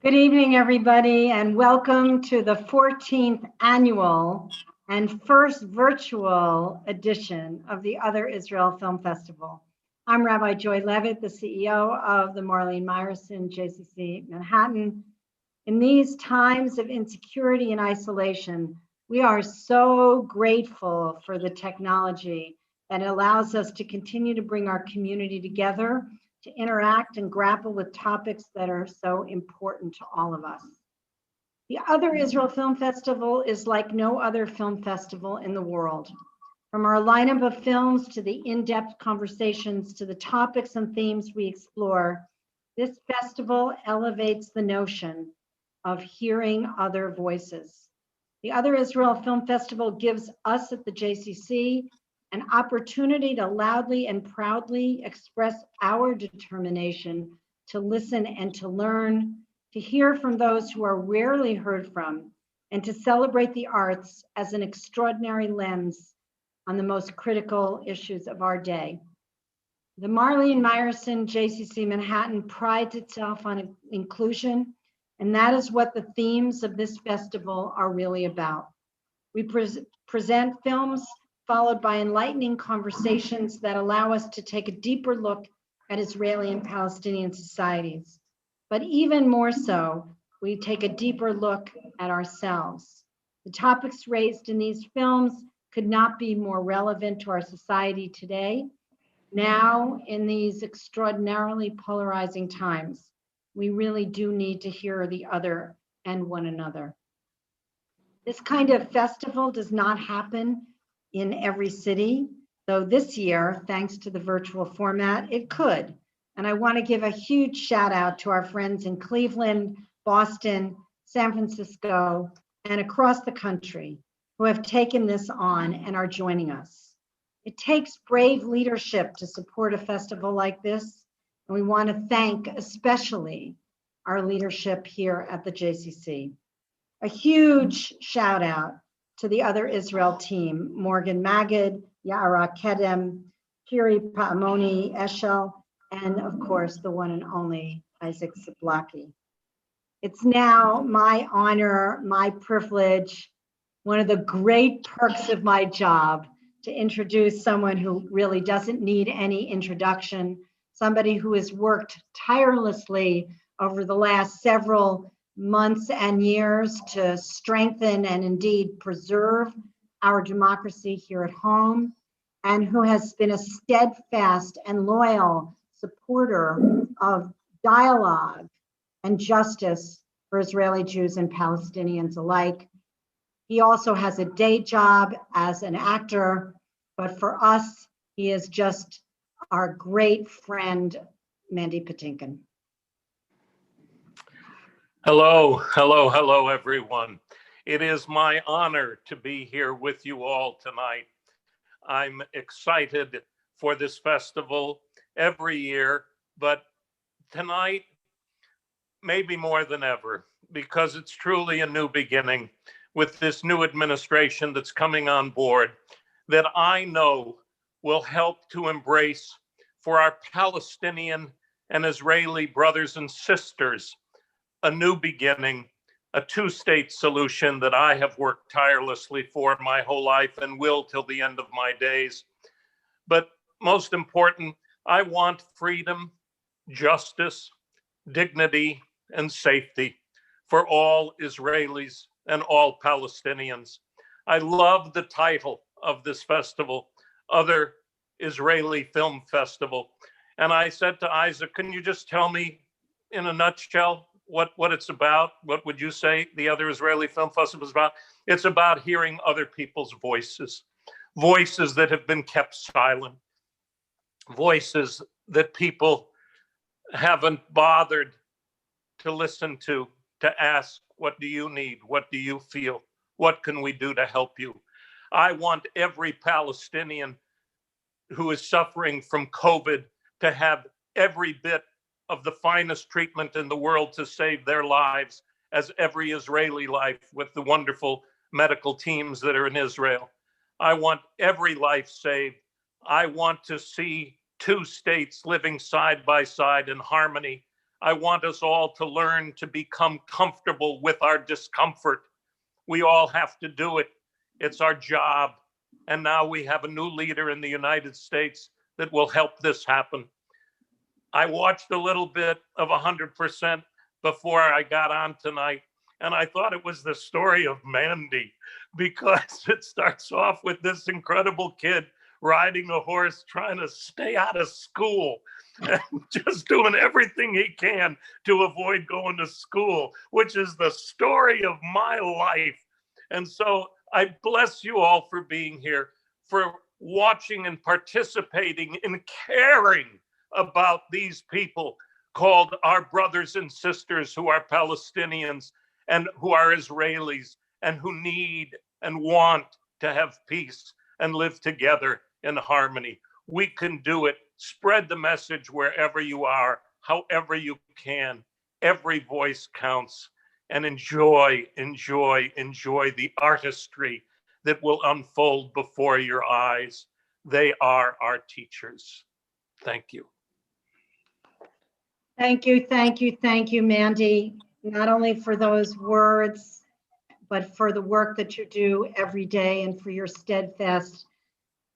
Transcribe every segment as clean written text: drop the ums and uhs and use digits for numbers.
Good evening, everybody, and welcome to the 14th annual and first virtual edition of the Other Israel Film Festival. I'm Rabbi Joy Levitt, the CEO of the Marlene Meyerson JCC Manhattan. In these times of insecurity and isolation, we are so grateful for the technology that allows us to continue to bring our community together to interact and grapple with topics that are so important to all of us. The Other Israel Film Festival is like no other film festival in the world. From our lineup of films to the in-depth conversations to the topics and themes we explore, this festival elevates the notion of hearing other voices. The Other Israel Film Festival gives us at the JCC an opportunity to loudly and proudly express our determination to listen and to learn, to hear from those who are rarely heard from, and to celebrate the arts as an extraordinary lens on the most critical issues of our day. The Marlene Meyerson JCC Manhattan prides itself on inclusion, and that is what the themes of this festival are really about. We present films followed by enlightening conversations that allow us to take a deeper look at Israeli and Palestinian societies. But even more so, we take a deeper look at ourselves. The topics raised in these films could not be more relevant to our society today. Now, in these extraordinarily polarizing times, we really do need to hear the other and one another. This kind of festival does not happen in every city, though this year, thanks to the virtual format, it could. And I want to give a huge shout out to our friends in Cleveland, Boston, San Francisco, and across the country who have taken this on and are joining us. It takes brave leadership to support a festival like this, and we want to thank especially our leadership here at the JCC. A huge shout out to the Other Israel team, Morgan Magid, Yara Kedem, Kiri Paamoni Eshel, and of course, the one and only Isaac Zablocki. It's now my honor, my privilege, one of the great perks of my job to introduce someone who really doesn't need any introduction, somebody who has worked tirelessly over the last several months and years to strengthen and indeed preserve our democracy here at home, and who has been a steadfast and loyal supporter of dialogue and justice for Israeli Jews and Palestinians alike. He also has a day job as an actor, but for us, he is just our great friend, Mandy Patinkin. Hello, everyone. It is my honor to be here with you all tonight. I'm excited for this festival every year, but tonight, maybe more than ever, because it's truly a new beginning with this new administration that's coming on board that I know will help to embrace for our Palestinian and Israeli brothers and sisters a new beginning, a two-state solution that I have worked tirelessly for my whole life and will till the end of my days. But most important, I want freedom, justice, dignity, and safety for all Israelis and all Palestinians. I love the title of this festival, Other Israeli Film Festival. And I said to Isaac, can you just tell me in a nutshell what it's about? What would you say the Other Israeli Film Festival is about? It's about hearing other people's voices, voices that have been kept silent, voices that people haven't bothered to listen to ask, what do you need? What do you feel? What can we do to help you? I want every Palestinian who is suffering from COVID to have every bit of the finest treatment in the world to save their lives as every Israeli life with the wonderful medical teams that are in Israel. I want every life saved. I want to see two states living side by side in harmony. I want us all to learn to become comfortable with our discomfort. We all have to do it. It's our job. And now we have a new leader in the United States that will help this happen. I watched a little bit of 100% before I got on tonight, and I thought it was the story of Mandy, because it starts off with this incredible kid riding a horse, trying to stay out of school and just doing everything he can to avoid going to school, which is the story of my life. And so I bless you all for being here, for watching and participating in caring about these people called our brothers and sisters who are Palestinians and who are Israelis and who need and want to have peace and live together in harmony. We can do it. Spread the message wherever you are, however you can. Every voice counts. And enjoy the artistry that will unfold before your eyes. They are our teachers. Thank you. Thank you, Mandy, not only for those words, but for the work that you do every day and for your steadfast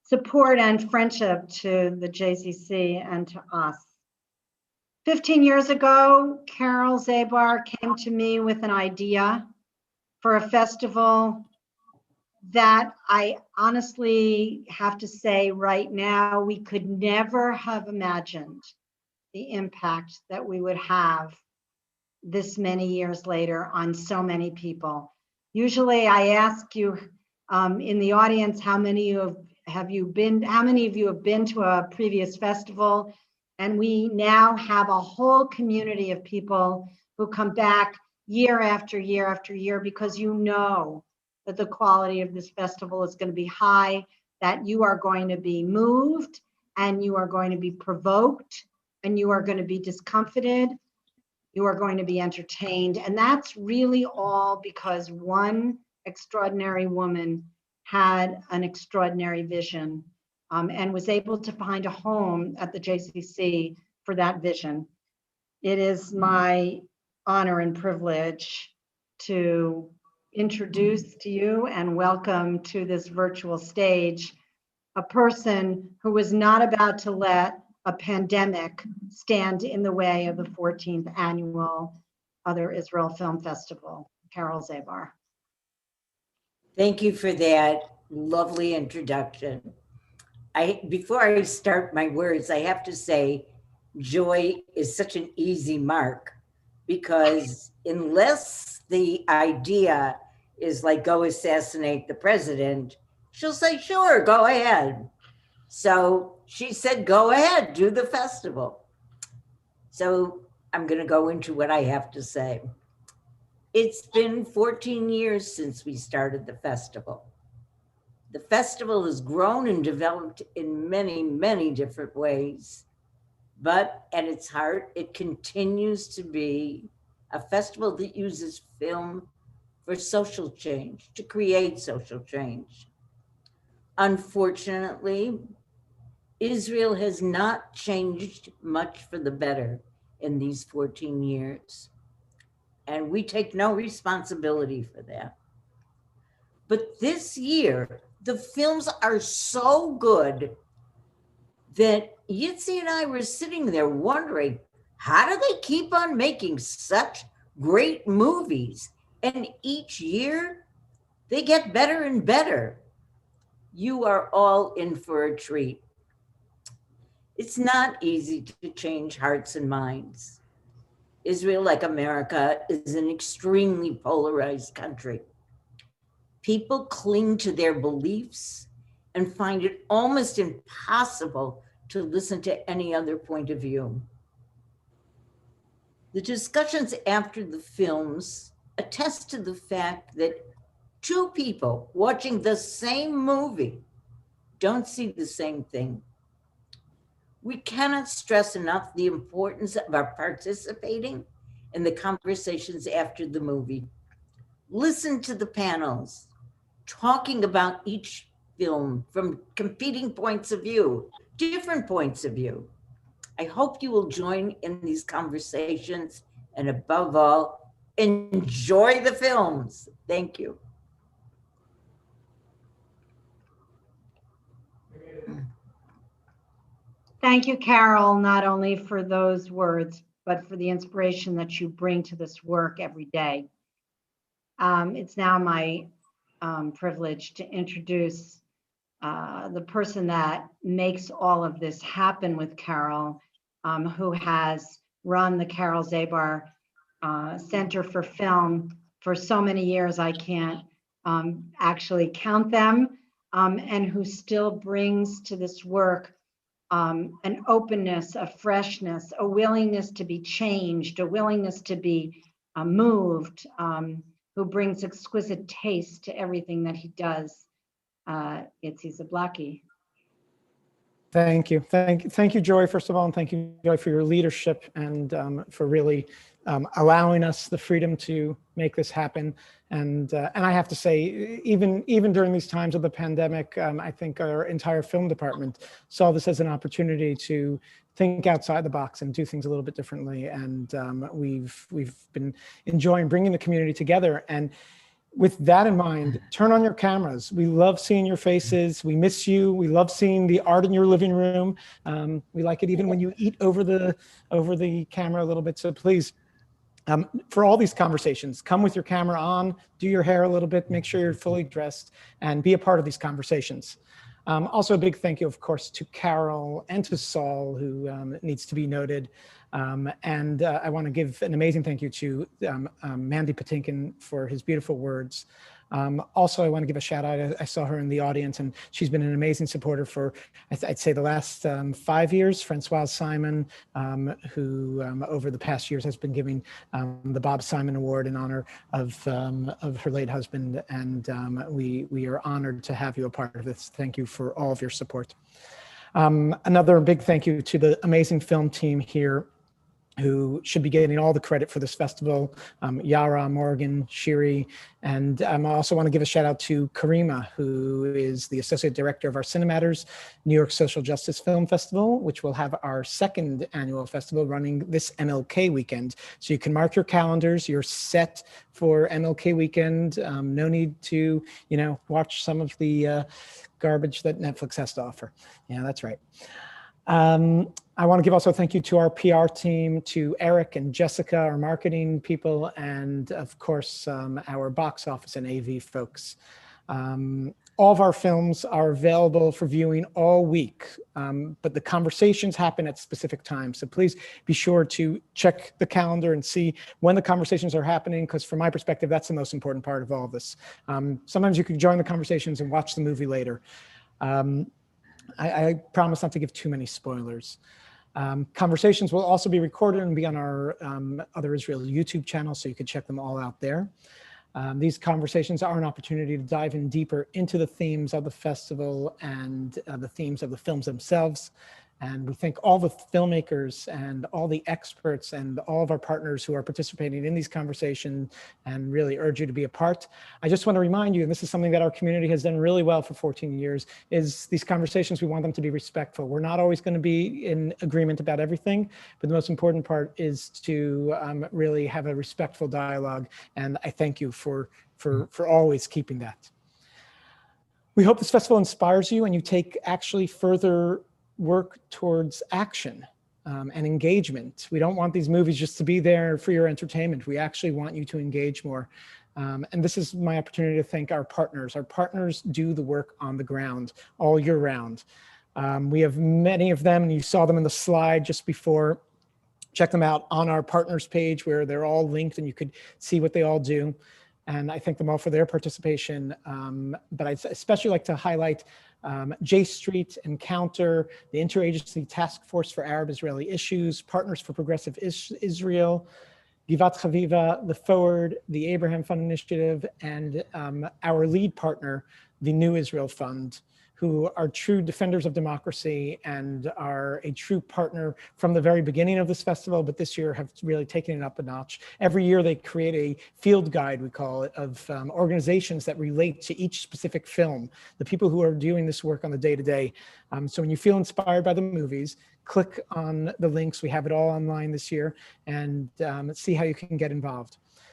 support and friendship to the JCC and to us. 15 years ago, Carole Zabar came to me with an idea for a festival that I honestly have to say right now, we could never have imagined the impact that we would have this many years later on so many people. Usually I ask you in the audience, how many of you have been to a previous festival? And we now have a whole community of people who come back year after year after year, because you know that the quality of this festival is going to be high, that you are going to be moved and you are going to be provoked and you are going to be discomfited, you are going to be entertained. And that's really all because one extraordinary woman had an extraordinary vision and was able to find a home at the JCC for that vision. It is my honor and privilege to introduce to you and welcome to this virtual stage a person who was not about to let a pandemic stand in the way of the 14th annual Other Israel Film Festival. Carole Zabar. Thank you for that lovely introduction. Before I start my words, I have to say, joy is such an easy mark, because unless the idea is like, go assassinate the president, she'll say, sure, go ahead. So she said, go ahead, do the festival. So I'm going to go into what I have to say. It's been 14 years since we started the festival. The festival has grown and developed in many, many different ways, but at its heart, it continues to be a festival that uses film for social change, to create social change. Unfortunately, Israel has not changed much for the better in these 14 years, and we take no responsibility for that. But this year, the films are so good that Yitzi and I were sitting there wondering, how do they keep on making such great movies? And each year, they get better and better. You are all in for a treat. It's not easy to change hearts and minds. Israel, like America, is an extremely polarized country. People cling to their beliefs and find it almost impossible to listen to any other point of view. The discussions after the films attest to the fact that two people watching the same movie don't see the same thing. We cannot stress enough the importance of our participating in the conversations after the movie. Listen to the panels, talking about each film from competing points of view, different points of view. I hope you will join in these conversations, and above all, enjoy the films. Thank you. Thank you, Carole, not only for those words, but for the inspiration that you bring to this work every day. It's now my privilege to introduce the person that makes all of this happen with Carole, who has run the Carole Zabar Center for Film for so many years I can't actually count them, and who still brings to this work an openness, a freshness, a willingness to be changed, a willingness to be moved, who brings exquisite taste to everything that he does. It's Isaac Zablocki. Thank you. Thank you, Joy, first of all, and thank you, Joy, for your leadership and for really allowing us the freedom to make this happen. And I have to say, even during these times of the pandemic, I think our entire film department saw this as an opportunity to think outside the box and do things a little bit differently. And we've been enjoying bringing the community together. And with that in mind, turn on your cameras. We love seeing your faces. We miss you. We love seeing the art in your living room. We like it even when you eat over the camera a little bit. So please, for all these conversations, come with your camera on, do your hair a little bit, make sure you're fully dressed, and be a part of these conversations. Also, a big thank you, of course, to Carole and to Saul, who needs to be noted. And I want to give an amazing thank you to Mandy Patinkin for his beautiful words. Also, I want to give a shout out. I saw her in the audience, and she's been an amazing supporter for, I'd say, the last 5 years. Francoise Simon, who over the past years has been giving the Bob Simon Award in honor of her late husband, and we are honored to have you a part of this. Thank you for all of your support. Another big thank you to the amazing film team here, who should be getting all the credit for this festival, Yara, Morgan, Shiri, and I also want to give a shout out to Karima, who is the Associate Director of our Cinematters New York Social Justice Film Festival, which will have our second annual festival running this MLK weekend. So you can mark your calendars, you're set for MLK weekend. No need to, watch some of the garbage that Netflix has to offer. Yeah, that's right. I want to give also a thank you to our PR team, to Eric and Jessica, our marketing people, and of course, our box office and AV folks. All of our films are available for viewing all week, but the conversations happen at specific times. So please be sure to check the calendar and see when the conversations are happening, because from my perspective, that's the most important part of all of this. Sometimes you can join the conversations and watch the movie later. I promise not to give too many spoilers. Conversations will also be recorded and be on our Other Israel YouTube channel, so you can check them all out there. These conversations are an opportunity to dive in deeper into the themes of the festival and the themes of the films themselves. And we thank all the filmmakers and all the experts and all of our partners who are participating in these conversations, and really urge you to be a part. I just want to remind you, and this is something that our community has done really well for 14 years, is these conversations, we want them to be respectful. We're not always going to be in agreement about everything, but the most important part is to really have a respectful dialogue. And I thank you for always keeping that. We hope this festival inspires you and you take actually further work towards action and engagement. We don't want these movies just to be there for your entertainment. We actually want you to engage more. And this is my opportunity to thank our partners. Our partners do the work on the ground all year round. We have many of them, and you saw them in the slide just before. Check them out on our partners page, where they're all linked and you could see what they all do. And I thank them all for their participation. But I'd especially like to highlight J Street, Encounter, the Interagency Task Force for Arab-Israeli Issues, Partners for Progressive Israel, Givat Chaviva, The Forward, the Abraham Fund Initiative, and our lead partner, the New Israel Fund, who are true defenders of democracy and are a true partner from the very beginning of this festival, but this year have really taken it up a notch. Every year they create a field guide, we call it, of organizations that relate to each specific film, the people who are doing this work on the day-to-day. So when you feel inspired by the movies, click on the links. We have it all online this year, and see how you can get involved.